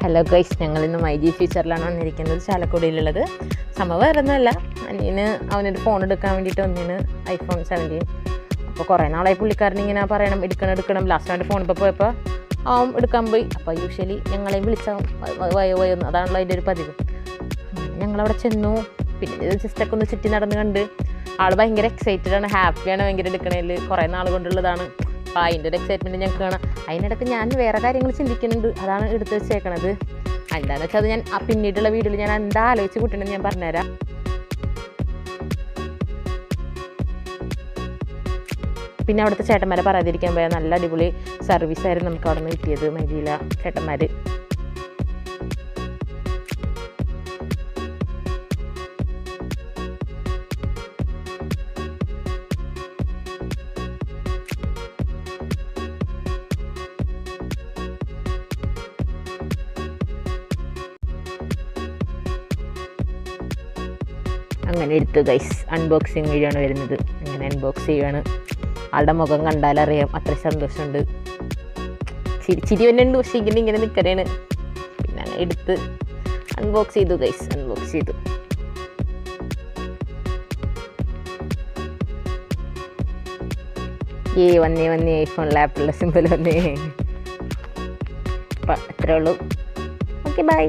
Hello guys, ഞങ്ങളിന്ന് മൈജി ഫീച്ചറിലാണ് വന്നിരിക്കുന്നത്, ചാലക്കുടിയിലുള്ളത്. സംഭവം വേറൊന്നുമല്ല, അനിയന് അവനൊരു ഫോൺ എടുക്കാൻ വേണ്ടിയിട്ട് വന്നിന്, iPhone 17. അപ്പോൾ കുറേ നാളായി പുള്ളിക്കാരനിങ്ങനെ പറയണം എടുക്കണം. ലാസ്റ്റ് അവൻ്റെ ഫോൺ ഇപ്പോൾ പോയപ്പോൾ അവൻ എടുക്കാൻ പോയി. അപ്പോൾ യൂഷ്വലി ഞങ്ങളെ വിളിച്ചാൽ വയോന്ന്, അതാണല്ലോ അതിൻ്റെ ഒരു പതിവ്. ഞങ്ങളവിടെ ചെന്നു, പിന്നെ ജസ്റ്റൊക്കെ ഒന്ന് ചുറ്റി നടന്ന് കണ്ട്. ആൾ ഭയങ്കര എക്സൈറ്റഡാണ്, ഹാപ്പിയാണ്, ഭയങ്കര എടുക്കണേൽ കുറേ നാൾ കൊണ്ടുള്ളതാണ്. അപ്പോൾ അതിൻ്റെ ഒരു എക്സൈറ്റ്മെൻറ്റ് ഞങ്ങൾക്ക് കാണാം. അതിനിടയ്ക്ക് ഞാൻ വേറെ കാര്യങ്ങൾ ചിന്തിക്കുന്നുണ്ട്, അതാണ് എടുത്ത് വെച്ചേക്കണത്. എന്താണെന്ന് വെച്ചാൽ അത് ഞാൻ പിന്നീടുള്ള വീഡിയോയിൽ ഞാൻ എന്താ ആലോചിച്ച് കൂട്ടണമെന്ന് ഞാൻ പറഞ്ഞുതരാം. പിന്നെ അവിടുത്തെ ചേട്ടന്മാരെ പറയാതിരിക്കാൻ പോയാൽ നല്ല അടിപൊളി സർവീസായിരുന്നു നമുക്ക് അവിടെ നിന്ന് കിട്ടിയത്. മൈജിയിലെ ചേട്ടന്മാർ അങ്ങനെ എടുത്ത് ഗൈസ് അൺബോക്സിങ് വഴിയാണ് വരുന്നത്. അങ്ങനെ അൺബോക്സ് ചെയ്യുകയാണ്. ആളുടെ മുഖം കണ്ടാലറിയാം അത്ര സന്തോഷമുണ്ട്. ചിരി തന്നെ ഉണ്ട്, പക്ഷേ ഇങ്ങനെ നിൽക്കണേണ്. പിന്നെ അങ്ങനെ എടുത്ത് അൺബോക്സ് ചെയ്തു ഗൈസ്, അൺബോക്സ് ചെയ്തു. വന്നേ ഐഫോൺ ആപ്പിളുടെ സിമ്പിൾ വന്നേ. അപ്പം അത്രേ ഉള്ളൂ. Okay, by.